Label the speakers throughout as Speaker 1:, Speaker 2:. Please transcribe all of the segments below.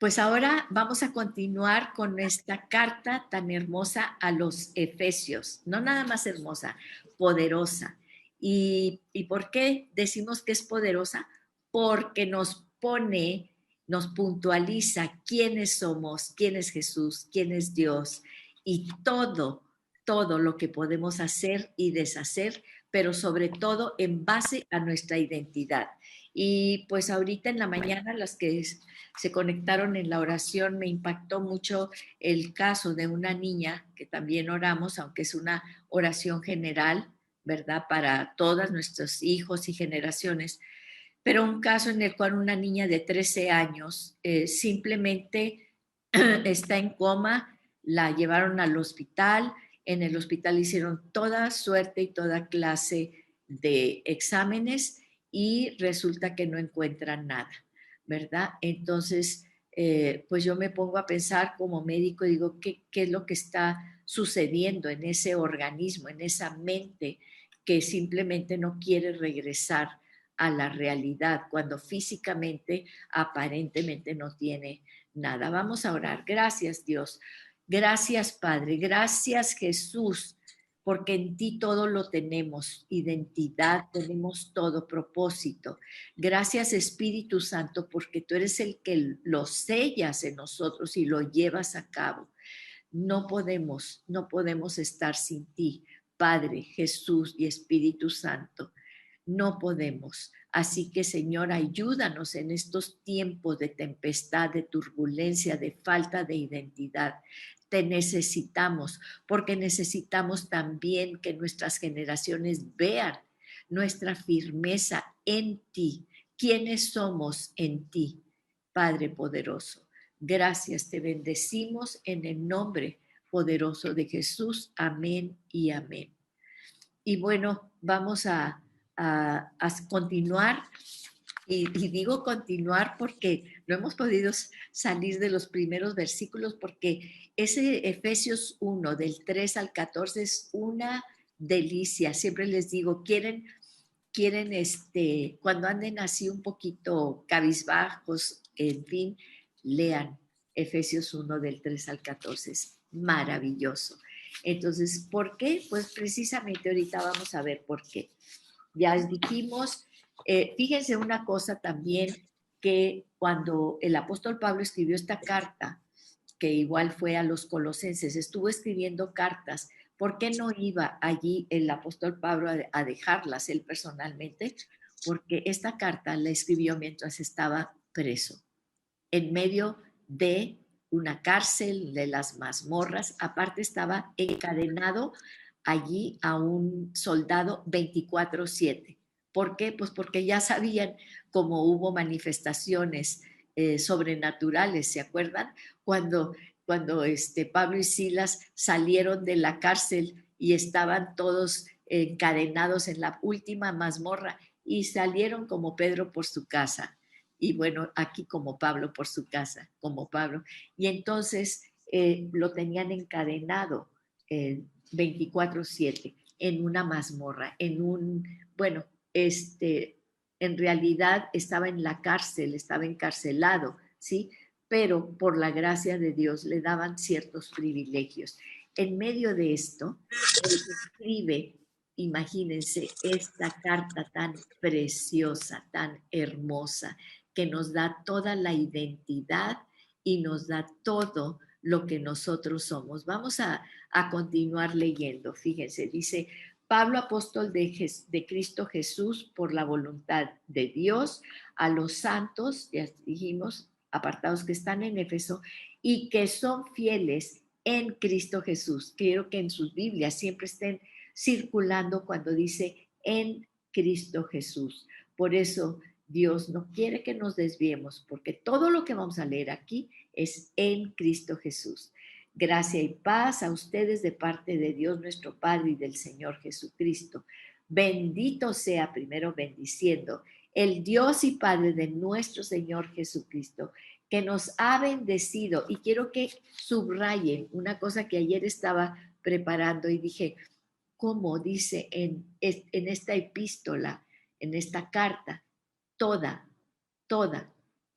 Speaker 1: Pues ahora vamos a continuar con esta carta tan hermosa a los Efesios. No nada más hermosa, poderosa. ¿Y por qué decimos que es poderosa? Porque nos pone, nos puntualiza quiénes somos, quién es Jesús, quién es Dios y todo lo que podemos hacer y deshacer, pero sobre todo en base a nuestra identidad. Y pues ahorita en la mañana las que se conectaron en la oración, me impactó mucho el caso de una niña que también oramos, aunque es una oración general, ¿verdad? Para todos nuestros hijos y generaciones, pero un caso en el cual una niña de 13 años simplemente está en coma, la llevaron al hospital, en el hospital hicieron toda suerte y toda clase de exámenes y resulta que no encuentran nada, ¿verdad? Entonces, pues yo me pongo a pensar como médico, digo, ¿qué es lo que está sucediendo en ese organismo, en esa mente que simplemente no quiere regresar a la realidad cuando físicamente aparentemente no tiene nada? Vamos a orar. Gracias, Dios. Gracias, Padre. Gracias, Jesús, porque en ti todo lo tenemos, identidad, tenemos todo, propósito. Gracias, Espíritu Santo, porque tú eres el que lo sellas en nosotros y lo llevas a cabo. No podemos estar sin ti, Padre, Jesús y Espíritu Santo. No podemos. Así que, Señor, ayúdanos en estos tiempos de tempestad, de turbulencia, de falta de identidad. Te necesitamos, porque necesitamos también que nuestras generaciones vean nuestra firmeza en ti, quiénes somos en ti, Padre poderoso. Gracias, te bendecimos en el nombre poderoso de Jesús. Amén y amén. Y bueno, vamos a continuar. Y digo continuar porque no hemos podido salir de los primeros versículos, porque ese Efesios 1 del 3 al 14 es una delicia. Siempre les digo, quieren cuando anden así un poquito cabizbajos, en fin, lean Efesios 1 del 3 al 14, es maravilloso. Entonces, ¿por qué? Pues precisamente ahorita vamos a ver por qué. Ya dijimos, fíjense una cosa también, que cuando el apóstol Pablo escribió esta carta, que igual fue a los colosenses, estuvo escribiendo cartas. ¿Por qué no iba allí el apóstol Pablo a dejarlas él personalmente? Porque esta carta la escribió mientras estaba preso, en medio de una cárcel, de las mazmorras. Aparte estaba encadenado allí a un soldado 24/7. ¿Por qué? Pues porque ya sabían cómo hubo manifestaciones sobrenaturales, ¿se acuerdan? Cuando Pablo y Silas salieron de la cárcel y estaban todos encadenados en la última mazmorra y salieron como Pedro por su casa. Y bueno, aquí como Pablo por su casa, como Pablo. Y entonces lo tenían encadenado 24/7 en una mazmorra, bueno, en realidad estaba en la cárcel, estaba encarcelado, ¿sí? Pero por la gracia de Dios le daban ciertos privilegios. En medio de esto, él escribe, imagínense, esta carta tan preciosa, tan hermosa, que nos da toda la identidad y nos da todo lo que nosotros somos. Vamos a continuar leyendo. Fíjense, dice: Pablo, apóstol de Cristo Jesús, por la voluntad de Dios, a los santos, ya dijimos, apartados que están en Éfeso y que son fieles en Cristo Jesús. Quiero que en sus Biblias siempre estén circulando cuando dice en Cristo Jesús. Por eso Dios no quiere que nos desviemos, porque todo lo que vamos a leer aquí es en Cristo Jesús. Gracia y paz a ustedes de parte de Dios nuestro Padre y del Señor Jesucristo. Bendito sea, primero bendiciendo, el Dios y Padre de nuestro Señor Jesucristo, que nos ha bendecido. Y quiero que subrayen una cosa que ayer estaba preparando y dije, ¿cómo dice en esta epístola, en esta carta? Toda, toda.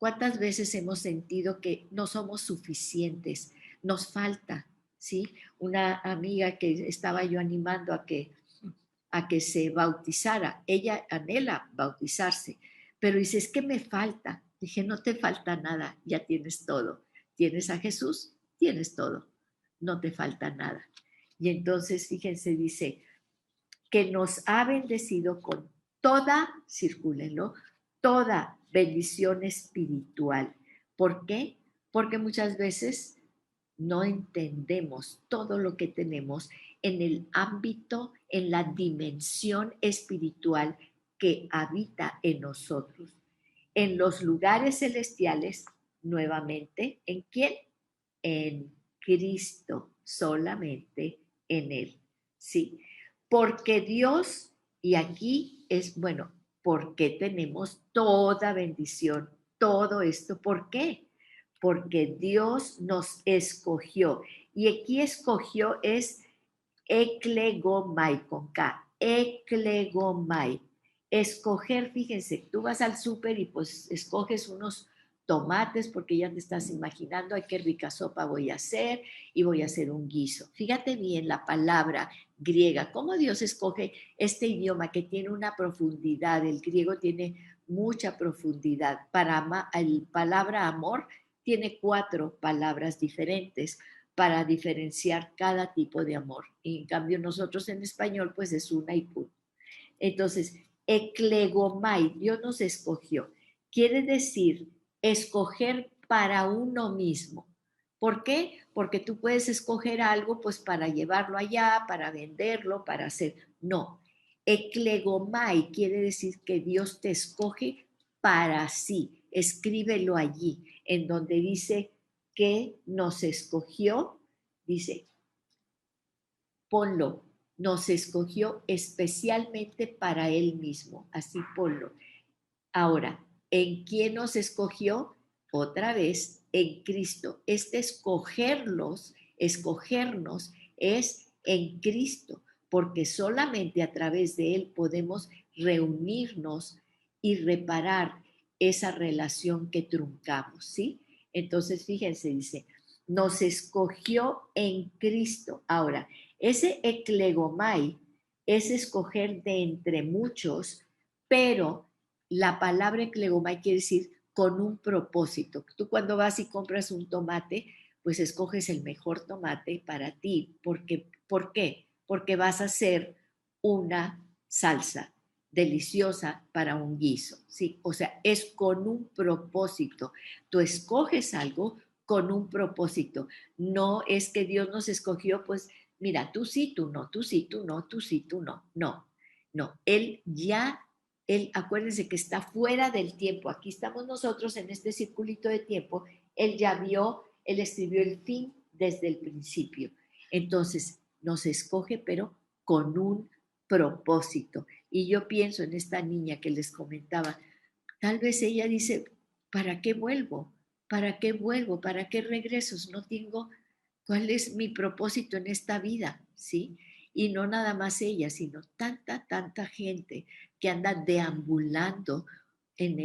Speaker 1: ¿Cuántas veces hemos sentido que no somos suficientes? Nos falta, ¿sí? Una amiga que estaba yo animando a que se bautizara, ella anhela bautizarse, pero dice, es que me falta. Dije, no te falta nada, ya tienes todo. Tienes a Jesús, tienes todo, no te falta nada. Y entonces, fíjense, dice, que nos ha bendecido con toda, circúlenlo, toda bendición espiritual. ¿Por qué? Porque muchas veces no entendemos todo lo que tenemos en el ámbito, en la dimensión espiritual que habita en nosotros. En los lugares celestiales, nuevamente, ¿en quién? En Cristo, solamente en Él. ¿Sí? Porque Dios, y aquí es, bueno, porque tenemos toda bendición, todo esto, ¿por qué? Porque Dios nos escogió. Y aquí escogió es eklegomai con K, eklegomai. Escoger, fíjense, tú vas al súper y pues escoges unos tomates porque ya te estás imaginando, ay, qué rica sopa voy a hacer y voy a hacer un guiso. Fíjate bien la palabra griega, cómo Dios escoge este idioma que tiene una profundidad, el griego tiene mucha profundidad. Para el palabra amor tiene 4 palabras diferentes para diferenciar cada tipo de amor. Y en cambio nosotros en español pues es una y punto. Entonces, eklegomai, Dios nos escogió. Quiere decir escoger para uno mismo. ¿Por qué? Porque tú puedes escoger algo pues para llevarlo allá, para venderlo, para hacer. No. Eklegomai quiere decir que Dios te escoge para sí. Escríbelo allí, en donde dice que nos escogió, dice, ponlo, nos escogió especialmente para Él mismo, así ponlo. Ahora, ¿en quién nos escogió? Otra vez, en Cristo. Este escogernos es en Cristo, porque solamente a través de Él podemos reunirnos y reparar esa relación que truncamos, ¿sí? Entonces, fíjense, dice, nos escogió en Cristo. Ahora, ese eklegomai es escoger de entre muchos, pero la palabra eklegomai quiere decir con un propósito. Tú cuando vas y compras un tomate, pues escoges el mejor tomate para ti. ¿Por qué? Porque vas a hacer una salsa deliciosa para un guiso, ¿sí? O sea, es con un propósito. Tú escoges algo con un propósito. No es que Dios nos escogió, pues, mira, tú sí, tú no, tú sí, tú no, tú sí, tú no. No, no. Él, acuérdense que está fuera del tiempo. Aquí estamos nosotros en este circulito de tiempo. Él ya vio, él escribió el fin desde el principio. Entonces, nos escoge, pero con un propósito. Y yo pienso en esta niña que les comentaba, tal vez ella dice, ¿para qué vuelvo? ¿Para qué vuelvo? ¿Para qué regresos? No tengo cuál es mi propósito en esta vida, ¿sí? Y no nada más ella, sino tanta gente que anda deambulando en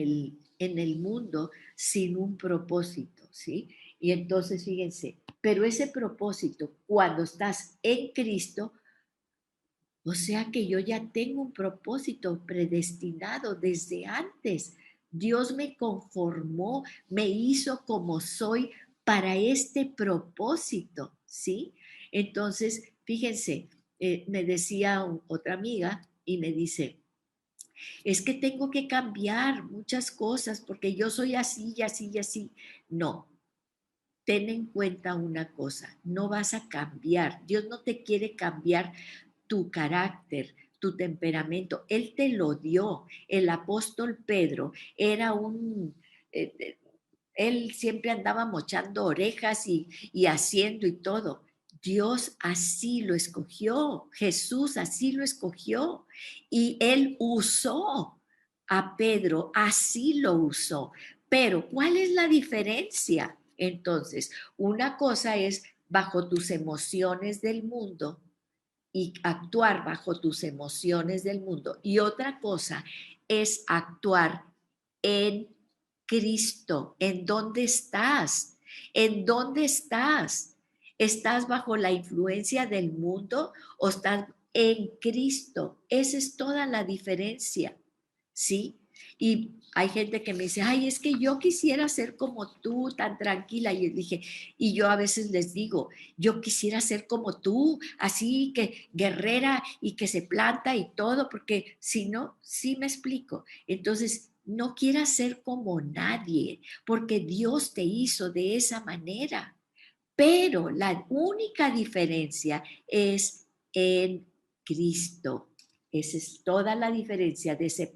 Speaker 1: el mundo sin un propósito, ¿sí? Y entonces, fíjense, pero ese propósito, cuando estás en Cristo, o sea que yo ya tengo un propósito predestinado desde antes. Dios me conformó, me hizo como soy para este propósito, ¿sí? Entonces, fíjense, me decía otra amiga y me dice, es que tengo que cambiar muchas cosas porque yo soy así y así y así. No, ten en cuenta una cosa, no vas a cambiar. Dios no te quiere cambiar tu carácter, tu temperamento. Él te lo dio. El apóstol Pedro era eh, eh, él siempre andaba mochando orejas y haciendo y todo. Dios así lo escogió, Jesús así lo escogió y él usó a Pedro, así lo usó. Pero, ¿cuál es la diferencia? Entonces, una cosa es bajo tus emociones del mundo y actuar bajo tus emociones del mundo. Y otra cosa es actuar en Cristo. ¿En dónde estás? ¿En dónde estás? ¿Estás bajo la influencia del mundo o estás en Cristo? Esa es toda la diferencia, ¿sí? Y hay gente que me dice, ay, es que yo quisiera ser como tú, tan tranquila. Y yo dije, y yo a veces les digo, yo quisiera ser como tú, así que guerrera y que se planta y todo, porque si no, sí me explico. Entonces, no quieras ser como nadie, porque Dios te hizo de esa manera. Pero la única diferencia es en Cristo. Esa es toda la diferencia de ese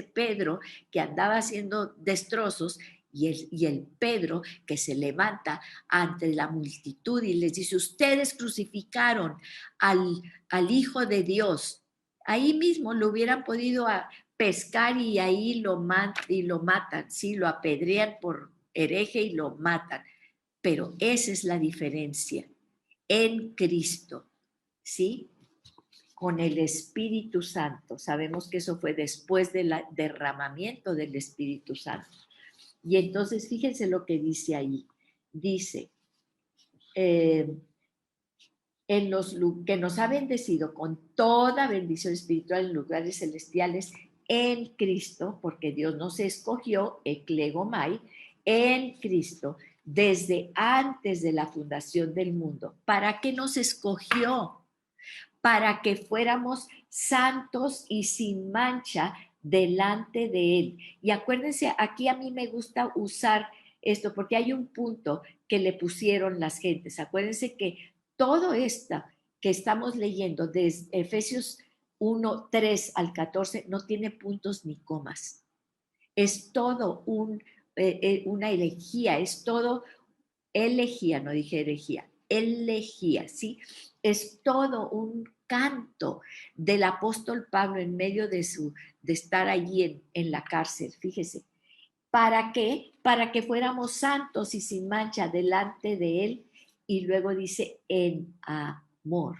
Speaker 1: Pedro que andaba haciendo destrozos y el Pedro que se levanta ante la multitud y les dice, ustedes crucificaron al Hijo de Dios. Ahí mismo lo hubieran podido pescar y ahí lo matan, ¿sí? Lo apedrean por hereje y lo matan. Pero esa es la diferencia en Cristo, ¿sí? Con el Espíritu Santo. Sabemos que eso fue después del derramamiento del Espíritu Santo. Y entonces fíjense lo que dice ahí. Dice, que nos ha bendecido con toda bendición espiritual en lugares celestiales en Cristo, porque Dios nos escogió, eclegomai, en Cristo, desde antes de la fundación del mundo. ¿Para qué nos escogió? Para que fuéramos santos y sin mancha delante de Él. Y acuérdense, aquí a mí me gusta usar esto porque hay un punto que le pusieron las gentes. Acuérdense que todo esto que estamos leyendo desde Efesios 1:3 al 14 no tiene puntos ni comas. Es todo una herejía, es todo elegía, no dije herejía, elegía, ¿sí? Es todo un canto del apóstol Pablo en medio de estar allí en la cárcel, fíjese. ¿Para qué? Para que fuéramos santos y sin mancha delante de Él. Y luego dice, en amor,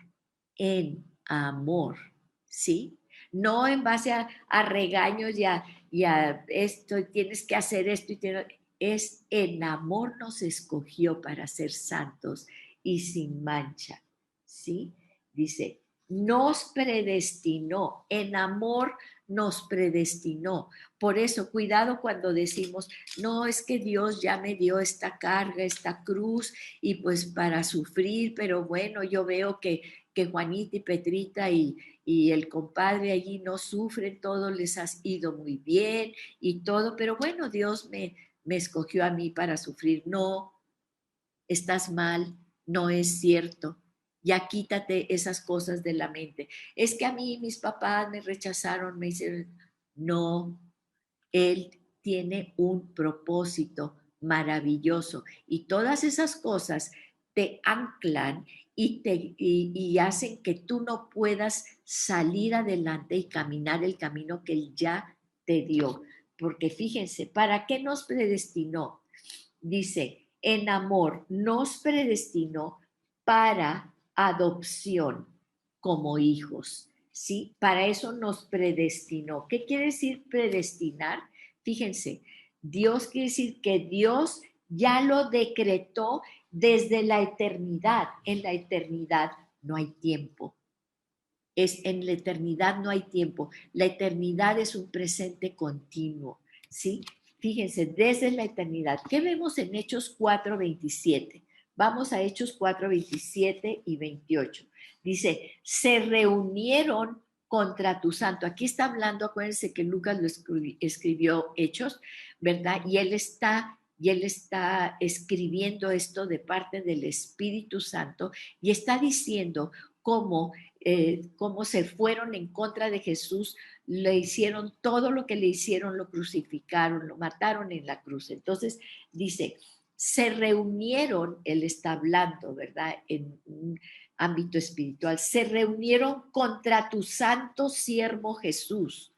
Speaker 1: ¿sí? No en base a regaños y a esto, tienes que hacer esto, es en amor nos escogió para ser santos y sin mancha, ¿sí? Dice, nos predestinó, en amor nos predestinó. Por eso, cuidado cuando decimos, no, es que Dios ya me dio esta carga, esta cruz, y pues para sufrir, pero bueno, yo veo que Juanita y Petrita y el compadre allí no sufren, todo les ha ido muy bien y todo, pero bueno, Dios me escogió a mí para sufrir. No, estás mal, no es cierto. Ya quítate esas cosas de la mente. Es que a mí mis papás me rechazaron, me hicieron... No, Él tiene un propósito maravilloso y todas esas cosas te anclan y hacen que tú no puedas salir adelante y caminar el camino que Él ya te dio. Porque fíjense, ¿para qué nos predestinó? Dice, en amor nos predestinó para adopción como hijos, ¿sí? Para eso nos predestinó. ¿Qué quiere decir predestinar? Fíjense, Dios quiere decir que Dios ya lo decretó desde la eternidad. En la eternidad no hay tiempo. En la eternidad no hay tiempo. La eternidad es un presente continuo, ¿sí? Fíjense, desde la eternidad. ¿Qué vemos en Hechos 4:27? Vamos a Hechos 4:27 y 28. Dice, se reunieron contra tu santo. Aquí está hablando, acuérdense que Lucas lo escribió Hechos, ¿verdad? Y él está escribiendo esto de parte del Espíritu Santo y está diciendo cómo se fueron en contra de Jesús, le hicieron todo lo que le hicieron, lo crucificaron, lo mataron en la cruz. Entonces dice, se reunieron, él está hablando, ¿verdad? En un ámbito espiritual, se reunieron contra tu santo siervo Jesús.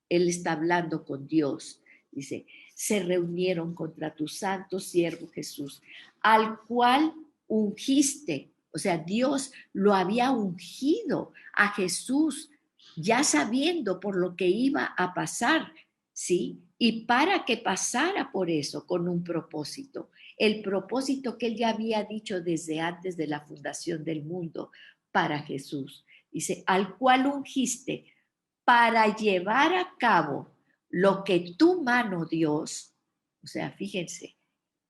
Speaker 1: Él está hablando con Dios. Dice, se reunieron contra tu santo siervo Jesús, al cual ungiste. O sea, Dios lo había ungido a Jesús, ya sabiendo por lo que iba a pasar, ¿sí? Y para que pasara por eso con un propósito, el propósito que él ya había dicho desde antes de la fundación del mundo para Jesús. Dice, al cual ungiste para llevar a cabo lo que tu mano, Dios, o sea, fíjense,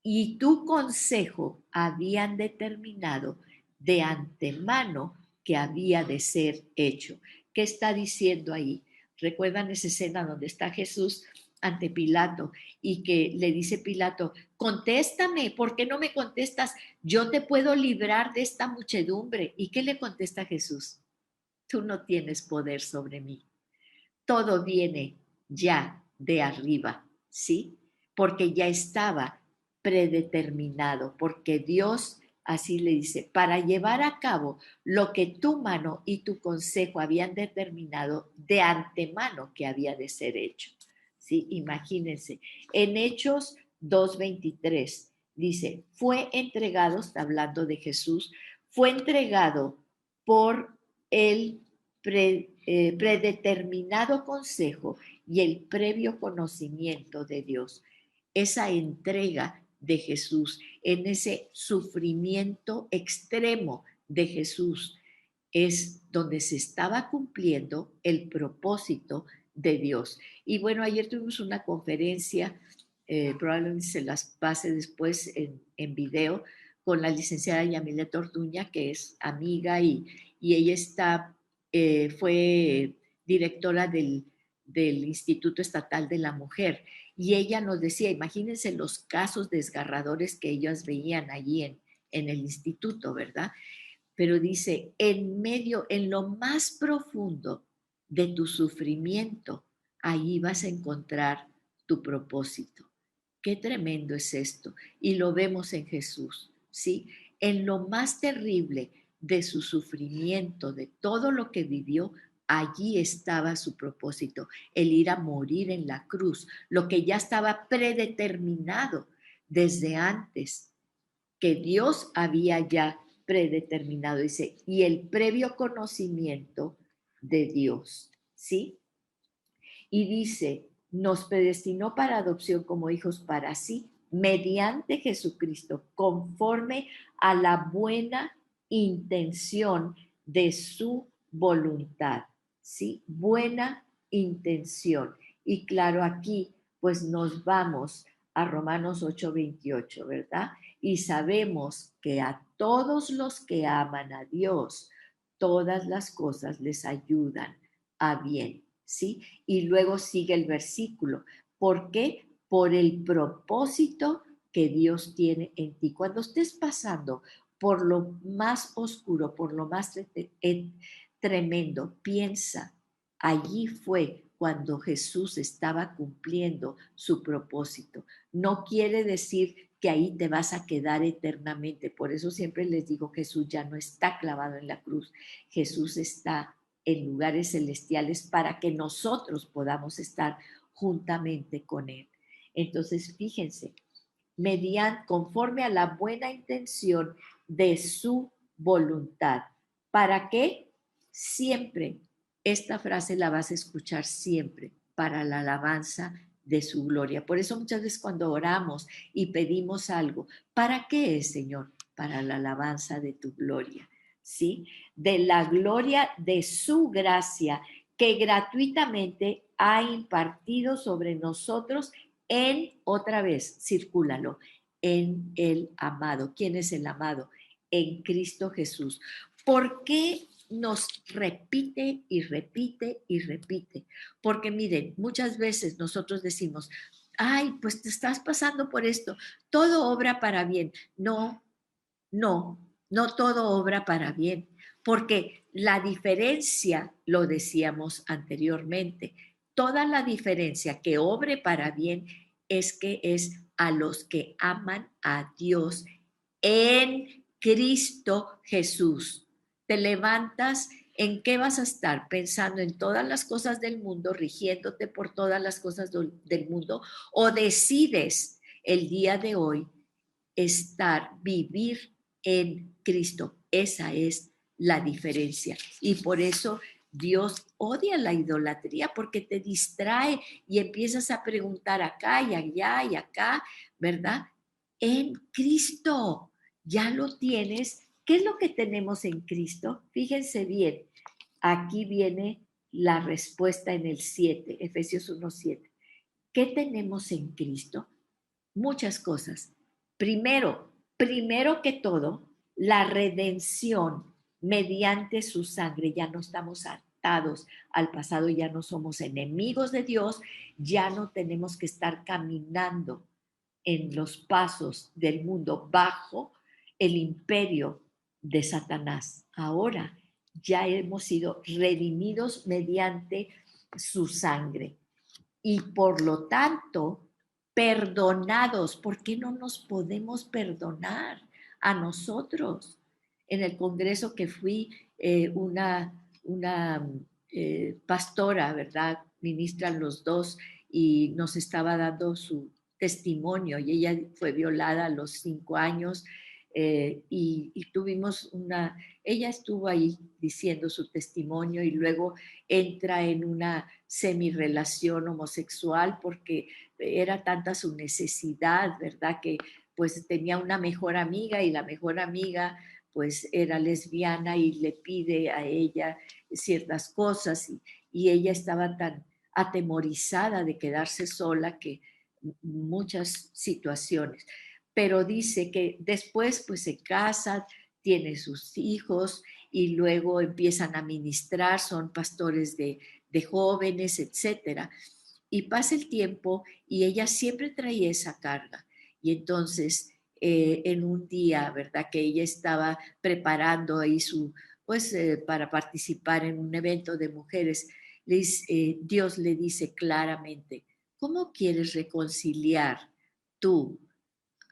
Speaker 1: y tu consejo habían determinado de antemano que había de ser hecho. ¿Qué está diciendo ahí? ¿Recuerdan esa escena donde está Jesús ante Pilato y que le dice Pilato, contéstame, ¿por qué no me contestas? Yo te puedo librar de esta muchedumbre. ¿Y qué le contesta Jesús? Tú no tienes poder sobre mí. Todo viene ya de arriba, ¿sí? Porque ya estaba predeterminado, porque Dios así le dice, para llevar a cabo lo que tu mano y tu consejo habían determinado de antemano que había de ser hecho. ¿Sí? Imagínense, en Hechos 2:23 dice, fue entregado, está hablando de Jesús, fue entregado por el predeterminado consejo y el previo conocimiento de Dios. Esa entrega de Jesús, en ese sufrimiento extremo de Jesús, es donde se estaba cumpliendo el propósito de Dios. Y bueno, ayer tuvimos una conferencia, probablemente se las pase después en video, con la licenciada Yamilet Orduña, que es amiga y ella fue directora del Instituto Estatal de la Mujer. Y ella nos decía, imagínense los casos desgarradores que ellas veían allí en el instituto, ¿verdad? Pero dice, en medio, en lo más profundo de tu sufrimiento, ahí vas a encontrar tu propósito. Qué tremendo es esto. Y lo vemos en Jesús, ¿sí? En lo más terrible de su sufrimiento, de todo lo que vivió, allí estaba su propósito, el ir a morir en la cruz, lo que ya estaba predeterminado desde antes, que Dios había ya predeterminado, dice, y el previo conocimiento de Dios, ¿sí? Y dice, nos predestinó para adopción como hijos para sí, mediante Jesucristo, conforme a la buena intención de su voluntad, ¿sí? Buena intención. Y claro, aquí pues nos vamos a Romanos 8:28, ¿verdad? Y sabemos que a todos los que aman a Dios, todas las cosas les ayudan a bien, ¿sí? Y luego sigue el versículo. ¿Por qué? Por el propósito que Dios tiene en ti. Cuando estés pasando por lo más oscuro, por lo más tremendo, piensa, allí fue cuando Jesús estaba cumpliendo su propósito. No quiere decir que ahí te vas a quedar eternamente. Por eso siempre les digo, Jesús ya no está clavado en la cruz. Jesús está en lugares celestiales para que nosotros podamos estar juntamente con Él. Entonces, fíjense, conforme a la buena intención de su voluntad. ¿Para qué? Siempre, esta frase la vas a escuchar siempre, para la alabanza de su gloria. Por eso muchas veces cuando oramos y pedimos algo, ¿para qué es, Señor? Para la alabanza de tu gloria, ¿sí? De la gloria de su gracia que gratuitamente ha impartido sobre nosotros otra vez, circúlalo, en el amado. ¿Quién es el amado? En Cristo Jesús. ¿Por qué nos repite y repite y repite? Porque miren, muchas veces nosotros decimos, ay, pues te estás pasando por esto, todo obra para bien. No, no, no todo obra para bien, porque la diferencia, lo decíamos anteriormente, toda la diferencia que obre para bien es que es a los que aman a Dios en Cristo Jesús. Te levantas, ¿en qué vas a estar? Pensando en todas las cosas del mundo, rigiéndote por todas las cosas del mundo, o decides el día de hoy vivir en Cristo. Esa es la diferencia. Y por eso Dios odia la idolatría porque te distrae y empiezas a preguntar acá y allá y acá, ¿verdad? En Cristo ya lo tienes. ¿Qué es lo que tenemos en Cristo? Fíjense bien, aquí viene la respuesta en el 7, Efesios 1:7. ¿Qué tenemos en Cristo? Muchas cosas. Primero que todo, la redención mediante su sangre. Ya no estamos atados al pasado, ya no somos enemigos de Dios, ya no tenemos que estar caminando en los pasos del mundo bajo el imperio de Satanás. Ahora ya hemos sido redimidos mediante su sangre y por lo tanto perdonados. ¿Por qué no nos podemos perdonar a nosotros? En el congreso que fui, una pastora, ¿verdad? Ministran los dos y nos estaba dando su testimonio y ella fue violada a los 5 años y tuvimos ella estuvo ahí diciendo su testimonio y luego entra en una semirrelación homosexual porque era tanta su necesidad, ¿verdad? Que pues tenía una mejor amiga y la mejor amiga pues era lesbiana y le pide a ella ciertas cosas y ella estaba tan atemorizada de quedarse sola que muchas situaciones. Pero dice que después pues se casa, tiene sus hijos y luego empiezan a ministrar, son pastores de jóvenes, etcétera. Y pasa el tiempo y ella siempre traía esa carga. Y entonces, en un día, ¿verdad? Que ella estaba preparando ahí para participar en un evento de mujeres, Dios le dice claramente, ¿cómo quieres reconciliar tú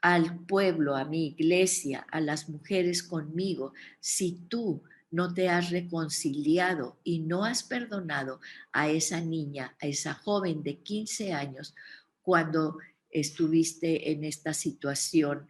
Speaker 1: al pueblo, a mi iglesia, a las mujeres conmigo, si tú no te has reconciliado y no has perdonado a esa niña, a esa joven de 15 años, cuando estuviste en esta situación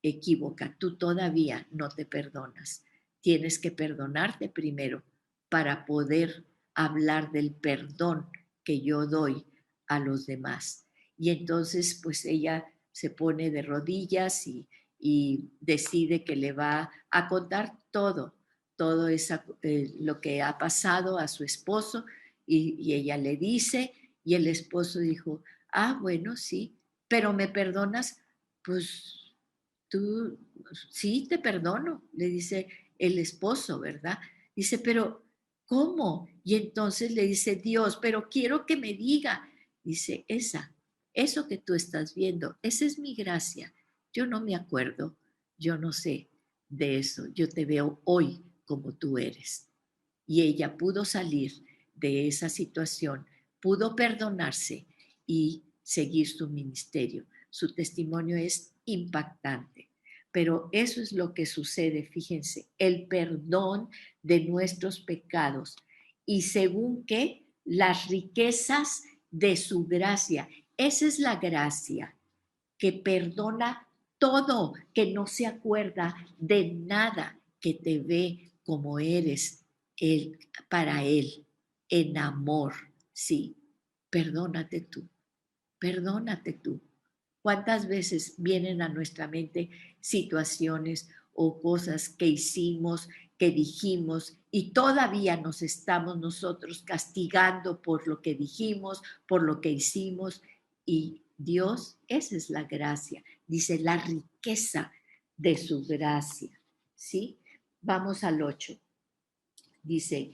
Speaker 1: equívoca? Tú todavía no te perdonas. Tienes que perdonarte primero para poder hablar del perdón que yo doy a los demás. Y entonces, pues ella se pone de rodillas y decide que le va a contar todo lo que ha pasado a su esposo y ella le dice y el esposo dijo, ah, bueno, sí, pero ¿me perdonas? Pues tú, sí, te perdono, le dice el esposo, ¿verdad? Dice, pero ¿cómo? Y entonces le dice Dios, pero quiero que me diga. Dice, eso que tú estás viendo, esa es mi gracia. Yo no me acuerdo, yo no sé de eso. Yo te veo hoy como tú eres. Y ella pudo salir de esa situación, pudo perdonarse y seguir su ministerio. Su testimonio es impactante. Pero eso es lo que sucede, fíjense, el perdón de nuestros pecados y según que las riquezas de su gracia. Esa es la gracia que perdona todo, que no se acuerda de nada, que te ve como eres él, para él, en amor. Sí, perdónate tú, perdónate tú. ¿Cuántas veces vienen a nuestra mente situaciones o cosas que hicimos, que dijimos y todavía nos estamos nosotros castigando por lo que dijimos, por lo que hicimos? Y Dios, esa es la gracia, dice la riqueza de su gracia. ¿Sí? Vamos al 8. Dice,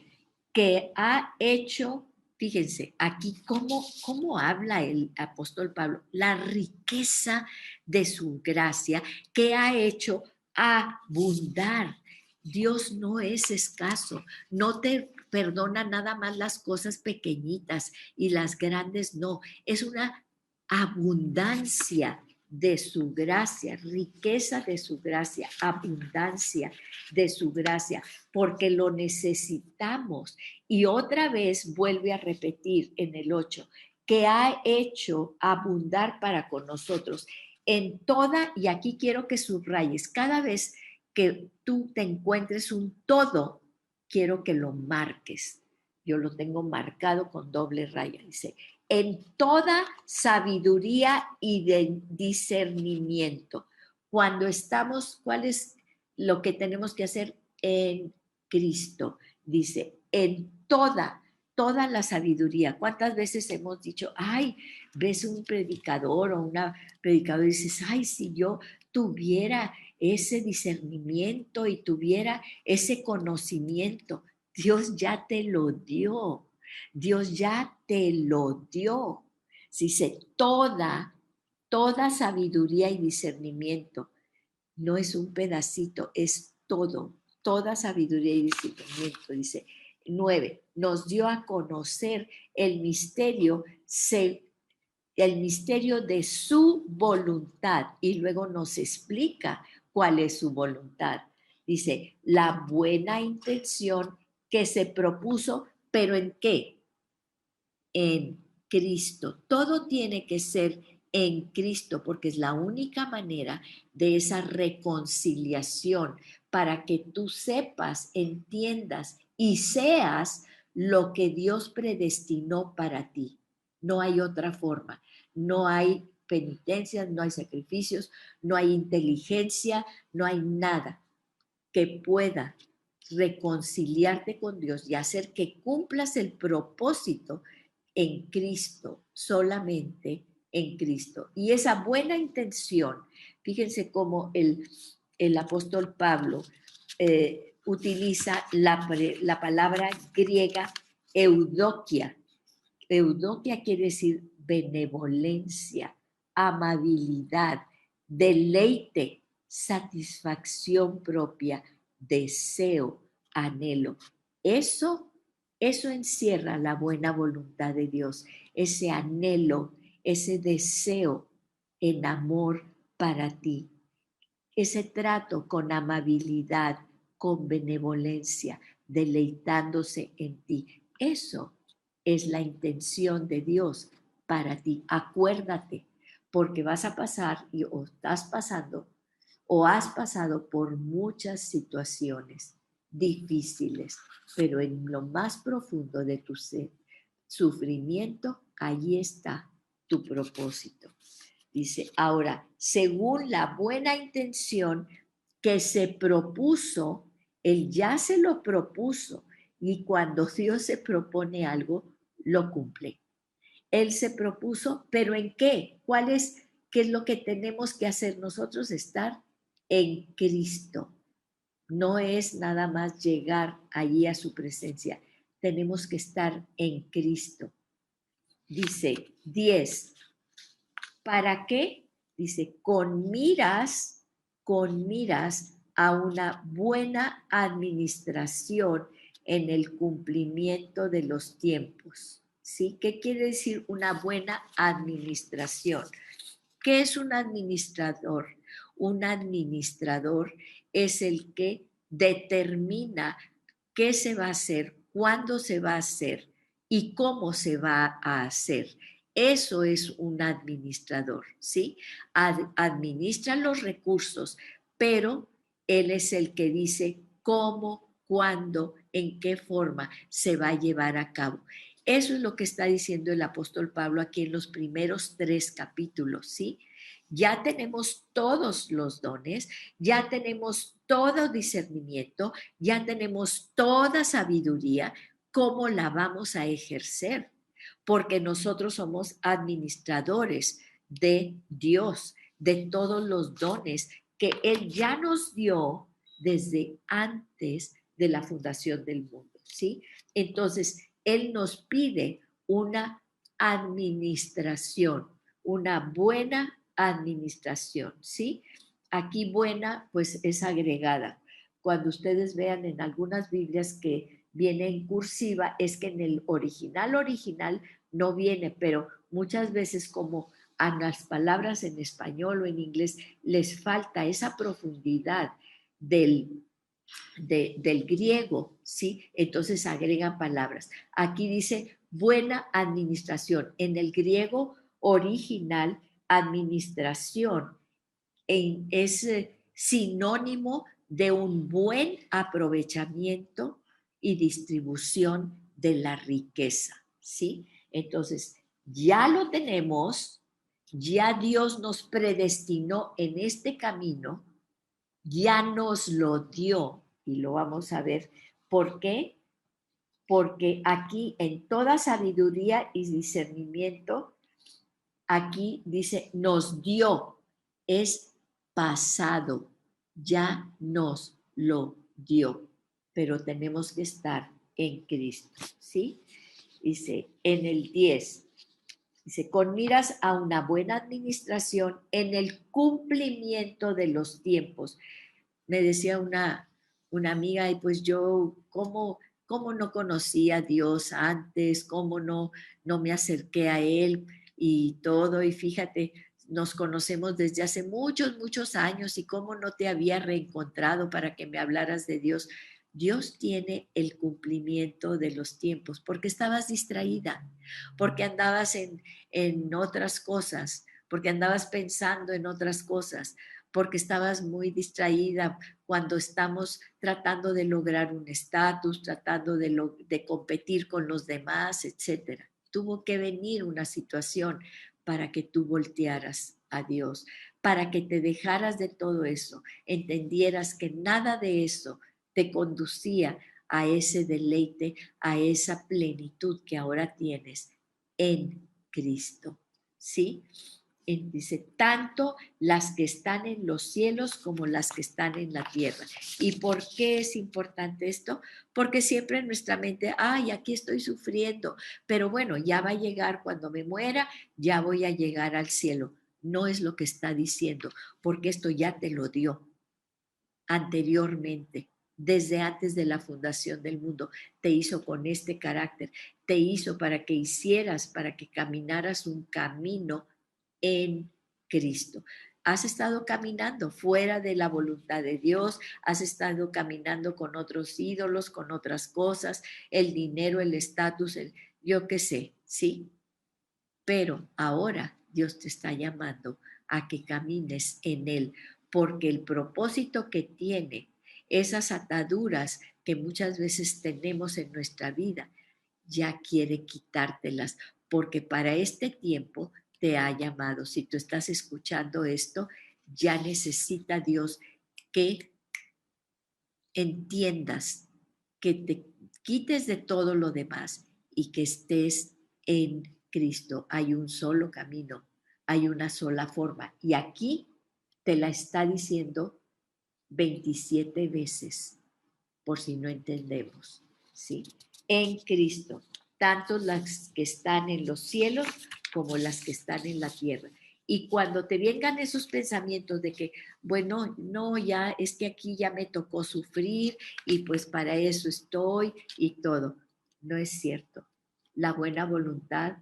Speaker 1: que ha hecho, fíjense, aquí cómo habla el apóstol Pablo, la riqueza de su gracia que ha hecho abundar. Dios no es escaso, no te perdona nada más las cosas pequeñitas y las grandes no, es una abundancia de su gracia, riqueza de su gracia, abundancia de su gracia, porque lo necesitamos. Y otra vez vuelve a repetir en el 8, que ha hecho abundar para con nosotros en toda, y aquí quiero que subrayes, cada vez que tú te encuentres un todo, quiero que lo marques. yo lo tengo marcado con doble raya, dice, en toda sabiduría y de discernimiento. Cuando estamos, ¿cuál es lo que tenemos que hacer en Cristo? Dice, en toda la sabiduría. ¿Cuántas veces hemos dicho, ay, ves un predicador o una predicadora y dices, ay, si yo tuviera ese discernimiento y tuviera ese conocimiento, Dios ya te lo dio. Dios ya te lo dio. Dice, toda sabiduría y discernimiento. No es un pedacito, es todo. Toda sabiduría y discernimiento. Dice, 9, nos dio a conocer el misterio, el misterio de su voluntad y luego nos explica cuál es su voluntad. Dice, la buena intención que se propuso, pero ¿en qué? En Cristo. Todo tiene que ser en Cristo porque es la única manera de esa reconciliación para que tú sepas, entiendas y seas lo que Dios predestinó para ti. No hay otra forma. No hay penitencias, no hay sacrificios, no hay inteligencia, no hay nada que pueda reconciliarte con Dios y hacer que cumplas el propósito en Cristo, solamente en Cristo. Y esa buena intención, fíjense cómo el apóstol Pablo utiliza la palabra griega eudokia. Eudokia quiere decir benevolencia, amabilidad, deleite, satisfacción propia, deseo, anhelo. Eso, eso encierra la buena voluntad de Dios, ese anhelo, ese deseo en amor para ti, ese trato con amabilidad, con benevolencia, deleitándose en ti. Eso es la intención de Dios para ti. Acuérdate, porque vas a pasar o estás pasando o has pasado por muchas situaciones difíciles, pero en lo más profundo de tu sufrimiento, allí está tu propósito. Dice, ahora, según la buena intención que se propuso, él ya se lo propuso y cuando Dios se propone algo, lo cumple. Él se propuso, pero ¿en qué? ¿Qué es lo que tenemos que hacer nosotros? Estar en Cristo. No es nada más llegar allí a su presencia. Tenemos que estar en Cristo. Dice 10. ¿Para qué? Dice, con miras a una buena administración en el cumplimiento de los tiempos. ¿Sí? ¿Qué quiere decir una buena administración? ¿Qué es un administrador? Un administrador es el que determina qué se va a hacer, cuándo se va a hacer y cómo se va a hacer. Eso es un administrador, ¿sí? Administra los recursos, pero él es el que dice cómo, cuándo, en qué forma se va a llevar a cabo. Eso es lo que está diciendo el apóstol Pablo aquí en los primeros 3 capítulos, ¿sí? Ya tenemos todos los dones, ya tenemos todo discernimiento, ya tenemos toda sabiduría. ¿Cómo la vamos a ejercer? Porque nosotros somos administradores de Dios, de todos los dones que Él ya nos dio desde antes de la fundación del mundo, ¿sí? Entonces, Él nos pide una administración, una buena administración, ¿sí? Aquí buena, pues es agregada. Cuando ustedes vean en algunas Biblias que viene en cursiva, es que en el original no viene, pero muchas veces como a las palabras en español o en inglés les falta esa profundidad del griego, ¿sí? Entonces agregan palabras. Aquí dice buena administración. En el griego original, administración es sinónimo de un buen aprovechamiento y distribución de la riqueza, ¿sí? Entonces, ya lo tenemos, ya Dios nos predestinó en este camino, ya nos lo dio y lo vamos a ver. ¿Por qué? Porque aquí en toda sabiduría y discernimiento, aquí dice nos dio, es pasado, ya nos lo dio, pero tenemos que estar en Cristo, ¿sí? Dice en el 10, dice, con miras a una buena administración en el cumplimiento de los tiempos. Me decía una amiga, y pues yo, ¿cómo no conocía a Dios antes? ¿Cómo no me acerqué a Él y todo? Y fíjate, nos conocemos desde hace muchos, muchos años y cómo no te había reencontrado para que me hablaras de Dios. Dios tiene el cumplimiento de los tiempos porque estabas distraída, porque andabas en otras cosas, porque andabas pensando en otras cosas, porque estabas muy distraída cuando estamos tratando de lograr un estatus, tratando de competir con los demás, etcétera. Tuvo que venir una situación para que tú voltearas a Dios, para que te dejaras de todo eso, entendieras que nada de eso te conducía a ese deleite, a esa plenitud que ahora tienes en Cristo. ¿Sí? Dice, tanto las que están en los cielos como las que están en la tierra. ¿Y por qué es importante esto? Porque siempre en nuestra mente, ay, aquí estoy sufriendo, pero bueno, ya va a llegar cuando me muera, ya voy a llegar al cielo. No es lo que está diciendo, porque esto ya te lo dio anteriormente. Desde antes de la fundación del mundo, te hizo con este carácter, te hizo para que hicieras, para que caminaras un camino en Cristo. Has estado caminando fuera de la voluntad de Dios, has estado caminando con otros ídolos, con otras cosas, el dinero, el estatus, yo qué sé, ¿sí? Pero ahora Dios te está llamando a que camines en Él, porque el propósito que tiene, esas ataduras que muchas veces tenemos en nuestra vida, ya quiere quitártelas, porque para este tiempo te ha llamado. Si tú estás escuchando esto, ya necesita Dios que entiendas, que te quites de todo lo demás y que estés en Cristo. Hay un solo camino, hay una sola forma. Y aquí te la está diciendo 27 veces, por si no entendemos, ¿sí? En Cristo, tanto las que están en los cielos como las que están en la tierra. Y cuando te vengan esos pensamientos de que, bueno, no, ya es que aquí ya me tocó sufrir y pues para eso estoy y todo, no es cierto. La buena voluntad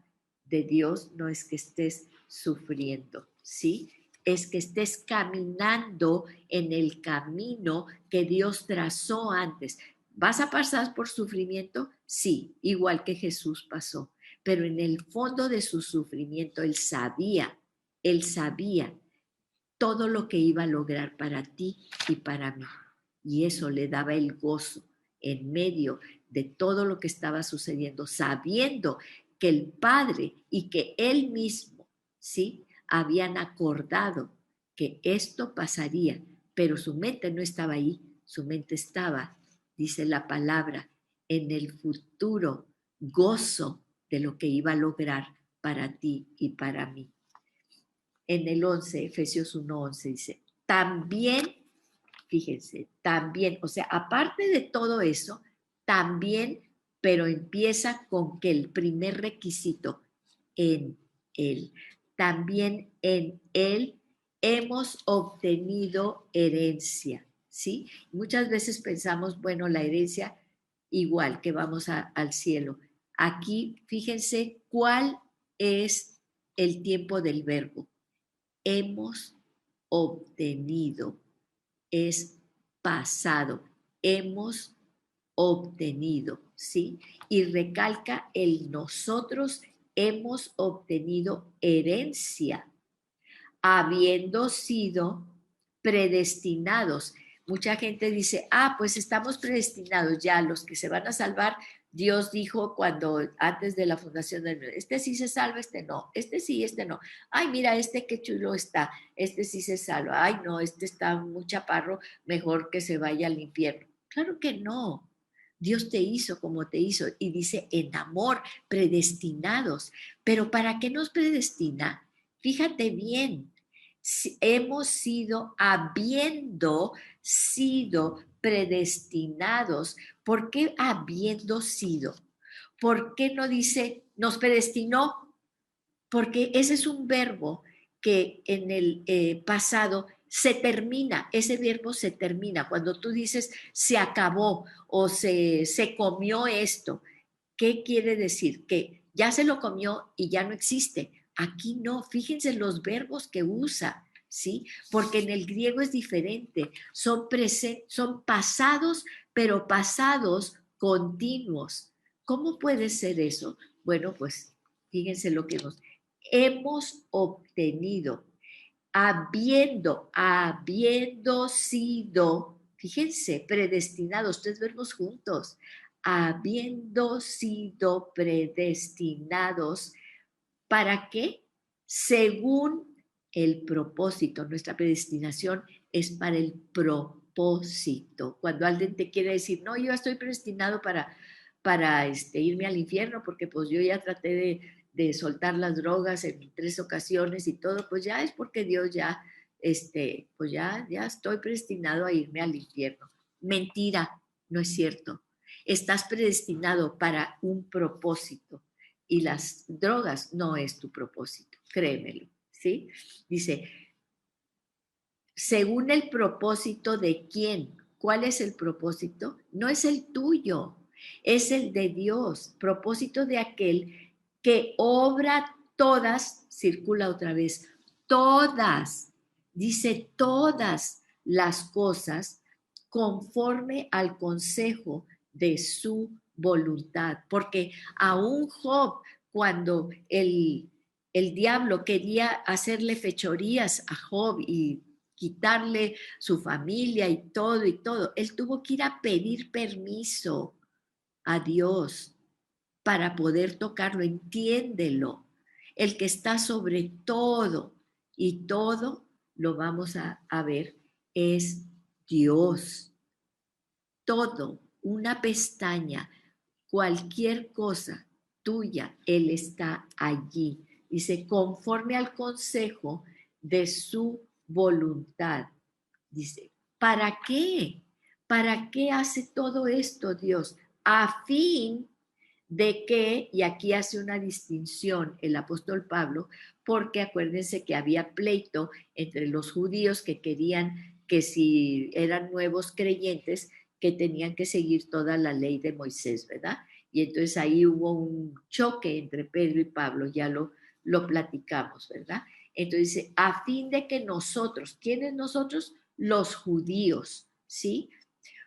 Speaker 1: de Dios no es que estés sufriendo, ¿sí? Es que estés caminando en el camino que Dios trazó antes. ¿Vas a pasar por sufrimiento? Sí, igual que Jesús pasó. Pero en el fondo de su sufrimiento, él sabía todo lo que iba a lograr para ti y para mí. Y eso le daba el gozo en medio de todo lo que estaba sucediendo, sabiendo que el Padre y que Él mismo, ¿sí? Habían acordado que esto pasaría, pero su mente no estaba ahí, su mente estaba, dice la palabra, en el futuro gozo de lo que iba a lograr para ti y para mí. En el 11, Efesios 1:11 dice, también, fíjense, también, o sea, aparte de todo eso, también, pero empieza con que el primer requisito, en Él. También en Él hemos obtenido herencia, ¿sí? Muchas veces pensamos, bueno, la herencia igual que vamos al cielo. Aquí, fíjense cuál es el tiempo del verbo. Hemos obtenido, es pasado, hemos obtenido, ¿sí? Y recalca el nosotros hemos obtenido herencia, habiendo sido predestinados. Mucha gente dice, pues estamos predestinados ya, los que se van a salvar Dios dijo cuando antes de la fundación del mundo, este sí se salva, este no, este sí, este no. Ay, mira, este qué chulo está, este sí se salva. Ay, no, este está muy chaparro, mejor que se vaya al infierno. Claro que no. Dios te hizo como te hizo y dice en amor, predestinados. Pero ¿para qué nos predestina? Fíjate bien, si hemos sido, habiendo sido predestinados. ¿Por qué habiendo sido? ¿Por qué no dice nos predestinó? Porque ese es un verbo que en el pasado se termina, ese verbo se termina. Cuando tú dices se acabó o se comió esto, ¿qué quiere decir? Que ya se lo comió y ya no existe. Aquí no, fíjense los verbos que usa, ¿sí? Porque en el griego es diferente, son pasados, pero pasados continuos. ¿Cómo puede ser eso? Bueno, pues fíjense lo que hemos obtenido, habiendo sido, fíjense, predestinados, tres verbos juntos, habiendo sido predestinados, ¿para qué? Según el propósito, nuestra predestinación es para el propósito. Cuando alguien te quiere decir, no, yo estoy predestinado para irme al infierno porque pues yo ya traté de soltar las drogas en 3 ocasiones y todo, pues ya es porque Dios ya, pues ya estoy predestinado a irme al infierno. Mentira, no es cierto. Estás predestinado para un propósito y las drogas no es tu propósito, créemelo, ¿sí? Dice, según el propósito de quién. ¿Cuál es el propósito? No es el tuyo, es el de Dios, propósito de aquel que obra todas, circula otra vez, todas, dice todas las cosas conforme al consejo de su voluntad. Porque aún Job, cuando el diablo quería hacerle fechorías a Job y quitarle su familia y todo, él tuvo que ir a pedir permiso a Dios para poder tocarlo, entiéndelo. El que está sobre todo y todo lo vamos a ver es Dios. Todo, una pestaña, cualquier cosa tuya, Él está allí. Dice, conforme al consejo de su voluntad. Dice, ¿para qué? ¿Para qué hace todo esto Dios? A fin de que, y aquí hace una distinción el apóstol Pablo, porque acuérdense que había pleito entre los judíos que querían que si eran nuevos creyentes, que tenían que seguir toda la ley de Moisés, ¿verdad? Y entonces ahí hubo un choque entre Pedro y Pablo, ya lo platicamos, ¿verdad? Entonces, a fin de que nosotros, ¿quiénes nosotros? Los judíos, ¿sí?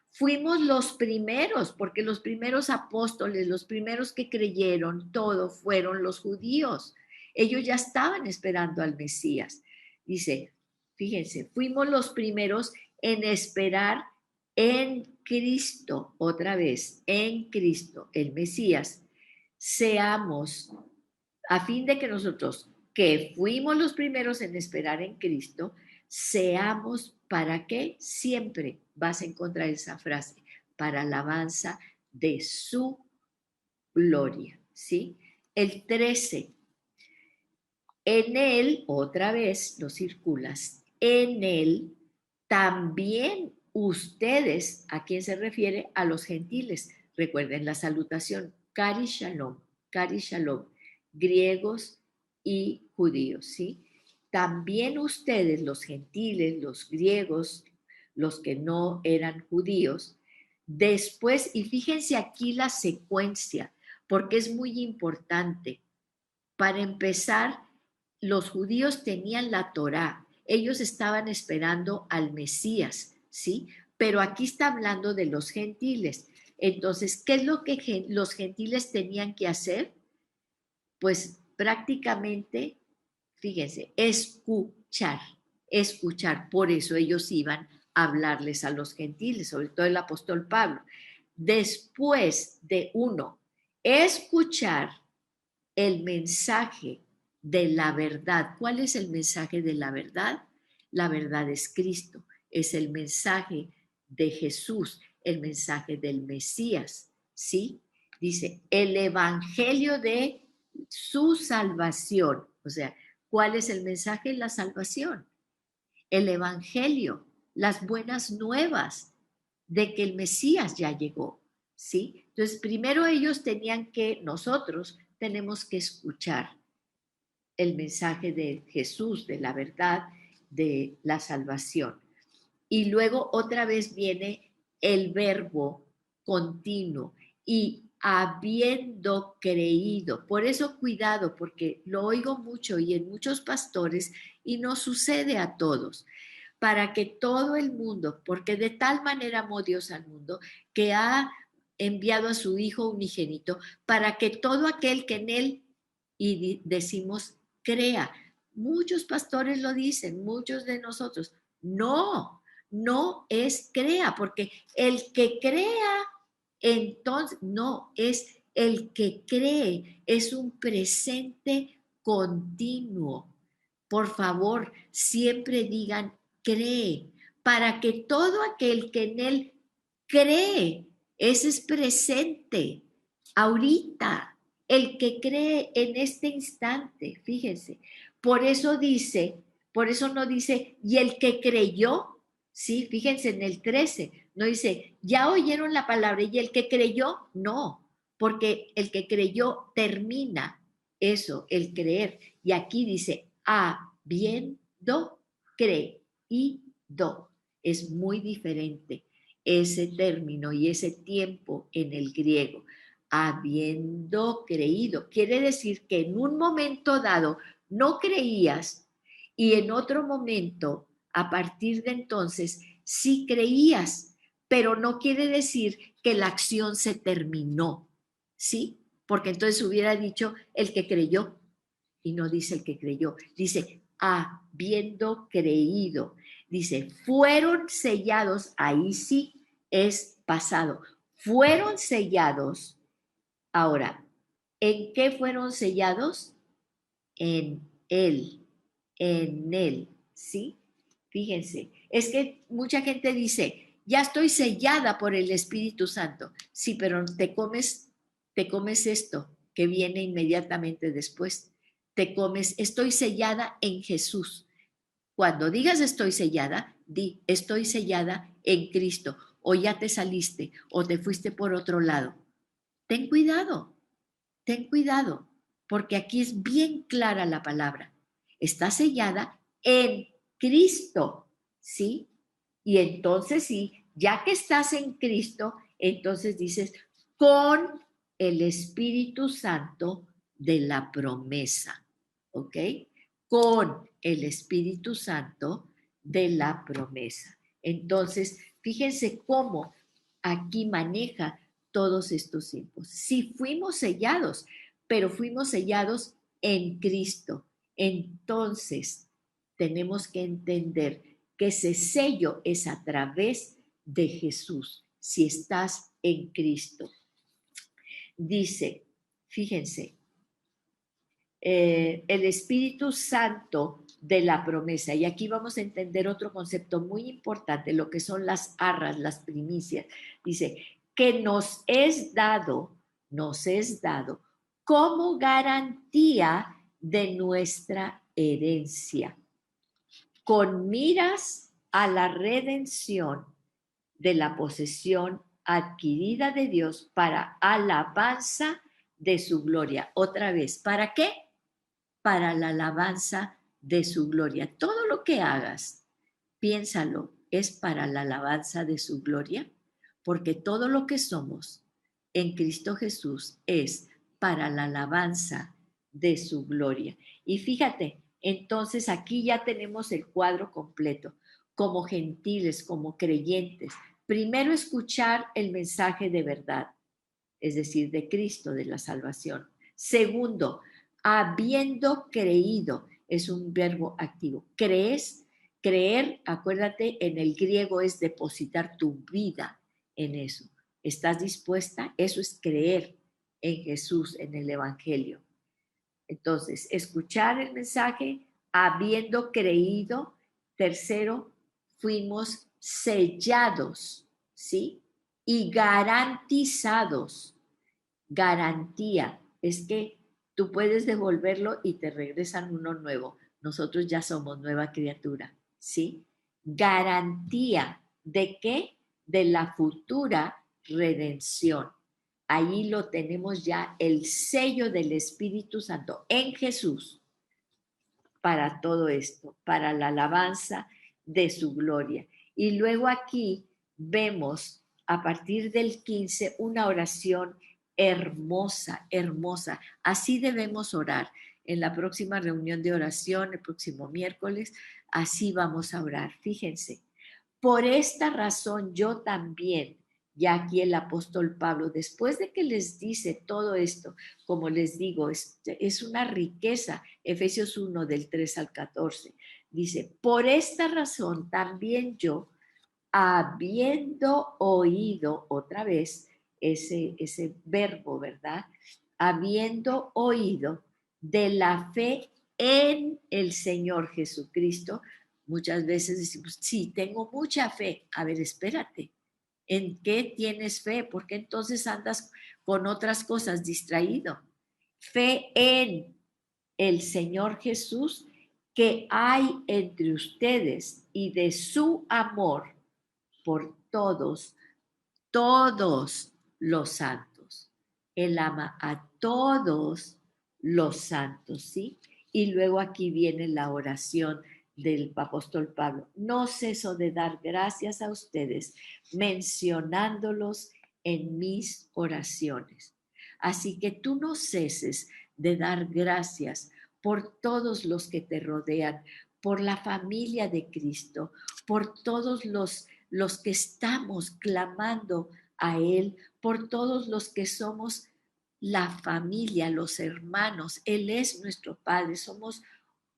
Speaker 1: Fuimos los primeros, porque los primeros apóstoles, los primeros que creyeron, todo fueron los judíos. Ellos ya estaban esperando al Mesías. Dice, fíjense, fuimos los primeros en esperar en Cristo, otra vez, en Cristo, el Mesías, seamos, a fin de que nosotros, que fuimos los primeros en esperar en Cristo, seamos para qué siempre vas a encontrar esa frase, para alabanza de su gloria, ¿sí? El 13, en él, otra vez lo circulas, en él también ustedes, ¿a quién se refiere? A los gentiles. Recuerden la salutación, Cari Shalom, griegos y judíos, ¿sí? También ustedes, los gentiles, los griegos, los que no eran judíos, después, y fíjense aquí la secuencia, porque es muy importante. Para empezar, los judíos tenían la Torá, ellos estaban esperando al Mesías, ¿sí? Pero aquí está hablando de los gentiles. Entonces, ¿qué es lo que los gentiles tenían que hacer? Pues prácticamente, fíjense, escuchar. Por eso ellos iban a hablarles a los gentiles, sobre todo el apóstol Pablo. después de uno escuchar el mensaje de la verdad. ¿Cuál es el mensaje de la verdad? La verdad es Cristo, es el mensaje de Jesús, el mensaje del Mesías, ¿sí? Dice, el evangelio de su salvación. O sea, ¿cuál es el mensaje de la salvación? El evangelio, las buenas nuevas de que el Mesías ya llegó, ¿sí? Entonces, primero ellos tenían que, nosotros tenemos que escuchar el mensaje de Jesús, de la verdad, de la salvación. Y luego otra vez viene el verbo continuo y habiendo creído. Por eso cuidado, porque lo oigo mucho y en muchos pastores y no sucede a todos. Para que todo el mundo, porque de tal manera amó Dios al mundo, que ha enviado a su Hijo unigénito, para que todo aquel que en él, y decimos, crea. Muchos pastores lo dicen, muchos de nosotros. No, no es crea, porque el que crea, entonces, no, es el que cree, es un presente continuo. Por favor, siempre digan cree, para que todo aquel que en él cree, ese es presente, ahorita, el que cree en este instante, fíjense. Por eso dice, por eso no dice, y el que creyó, sí, fíjense en el 13, no dice, ya oyeron la palabra y el que creyó, no, porque el que creyó termina eso, el creer. Y aquí dice, habiendo creído. Es muy diferente ese término y ese tiempo en el griego. Habiendo creído. Quiere decir que en un momento dado no creías y en otro momento, a partir de entonces, sí creías, pero no quiere decir que la acción se terminó, ¿sí? Porque entonces hubiera dicho el que creyó y no dice el que creyó, dice habiendo creído. Dice, fueron sellados, ahí sí es pasado, fueron sellados. Ahora, ¿en qué fueron sellados? En él, ¿sí? Fíjense, es que mucha gente dice, ya estoy sellada por el Espíritu Santo. Sí, pero te comes esto que viene inmediatamente después. Te comes, estoy sellada en Jesús. Cuando digas estoy sellada, di estoy sellada en Cristo, o ya te saliste, o te fuiste por otro lado. Ten cuidado, porque aquí es bien clara la palabra. Está sellada en Cristo, ¿sí? Y entonces sí, ya que estás en Cristo, entonces dices, con el Espíritu Santo de la promesa, ¿ok? Con el Espíritu Santo de la promesa. Entonces, fíjense cómo aquí maneja todos estos tiempos. Sí fuimos sellados, pero fuimos sellados en Cristo. Entonces, tenemos que entender que ese sello es a través de Jesús, si estás en Cristo. Dice, fíjense, el Espíritu Santo de la promesa. Y aquí vamos a entender otro concepto muy importante, lo que son las arras, las primicias. Dice, que nos es dado como garantía de nuestra herencia, con miras a la redención de la posesión adquirida de Dios para alabanza de su gloria. Otra vez, ¿para qué? Para la alabanza de su gloria. Todo lo que hagas, piénsalo, es para la alabanza de su gloria, porque todo lo que somos en Cristo Jesús es para la alabanza de su gloria. Y fíjate, entonces aquí ya tenemos el cuadro completo, como gentiles, como creyentes. Primero escuchar el mensaje de verdad, es decir, de Cristo, de la salvación. Segundo, habiendo creído, es un verbo activo. Crees, creer, acuérdate, en el griego es depositar tu vida en eso. ¿Estás dispuesta? Eso es creer en Jesús, en el Evangelio. Entonces, escuchar el mensaje habiendo creído. Tercero, fuimos sellados, ¿sí? Y garantizados. Garantía es que tú puedes devolverlo y te regresan uno nuevo. Nosotros ya somos nueva criatura, ¿sí? Garantía de qué? De la futura redención. Ahí lo tenemos ya, el sello del Espíritu Santo en Jesús para todo esto, para la alabanza de su gloria. Y luego aquí vemos a partir del 15 una oración hermosa, hermosa. Así debemos orar. En la próxima reunión de oración, el próximo miércoles, así vamos a orar. Fíjense, por esta razón yo también, ya aquí el apóstol Pablo, después de que les dice todo esto, como les digo, es una riqueza, Efesios 1 del 3 al 14, dice, por esta razón también yo, habiendo oído otra vez ese verbo, ¿verdad? Habiendo oído de la fe en el Señor Jesucristo, muchas veces decimos, sí, tengo mucha fe. A ver, espérate, ¿en qué tienes fe? ¿Por qué entonces andas con otras cosas distraído? Fe en el Señor Jesús que hay entre ustedes y de su amor por todos los santos. Él ama a todos los santos, ¿sí? Y luego aquí viene la oración del apóstol Pablo. No ceso de dar gracias a ustedes, mencionándolos en mis oraciones. Así que tú no ceses de dar gracias por todos los que te rodean, por la familia de Cristo, por todos los que estamos clamando a Él, por todos los que somos la familia, los hermanos. Él es nuestro Padre, somos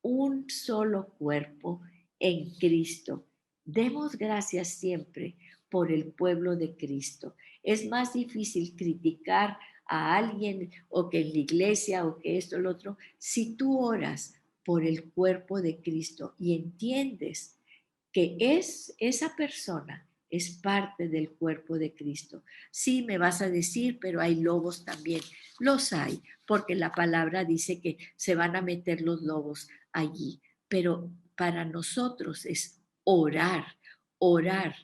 Speaker 1: un solo cuerpo en Cristo. Demos gracias siempre por el pueblo de Cristo. Es más difícil criticar a alguien o que en la iglesia o que esto o lo otro, si tú oras por el cuerpo de Cristo y entiendes que esa persona es parte del cuerpo de Cristo. Sí, me vas a decir, pero hay lobos también. Los hay, porque la palabra dice que se van a meter los lobos allí. Pero para nosotros es orar, orar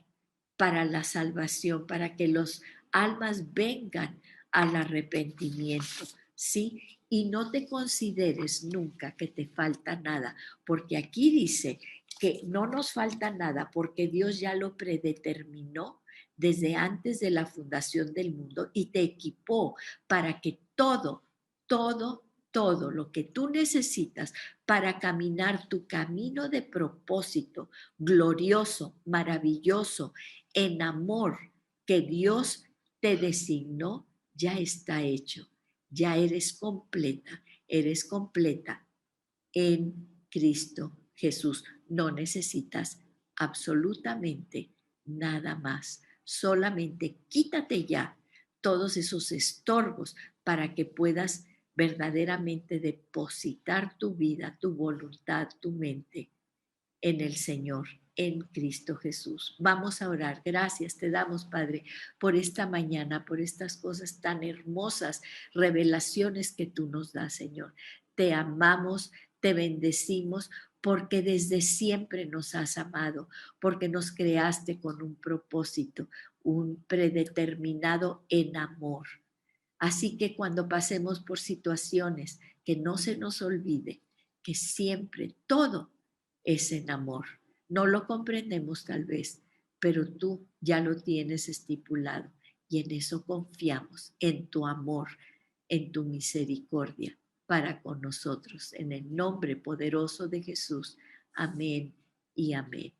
Speaker 1: para la salvación, para que los almas vengan al arrepentimiento, ¿sí? Y no te consideres nunca que te falta nada, porque aquí dice que no nos falta nada porque Dios ya lo predeterminó desde antes de la fundación del mundo y te equipó para que todo lo que tú necesitas para caminar tu camino de propósito glorioso, maravilloso, en amor que Dios te designó, ya está hecho. Ya eres completa en Cristo Jesús. No necesitas absolutamente nada más. Solamente quítate ya todos esos estorbos para que puedas verdaderamente depositar tu vida, tu voluntad, tu mente en el Señor, en Cristo Jesús. Vamos a orar. Gracias te damos, Padre, por esta mañana, por estas cosas tan hermosas, revelaciones que tú nos das, Señor. Te amamos, te bendecimos, porque desde siempre nos has amado, porque nos creaste con un propósito, un predeterminado en amor. Así que cuando pasemos por situaciones, que no se nos olvide que siempre todo es en amor. No lo comprendemos tal vez, pero tú ya lo tienes estipulado y en eso confiamos, en tu amor, en tu misericordia para con nosotros. En el nombre poderoso de Jesús. Amén y amén.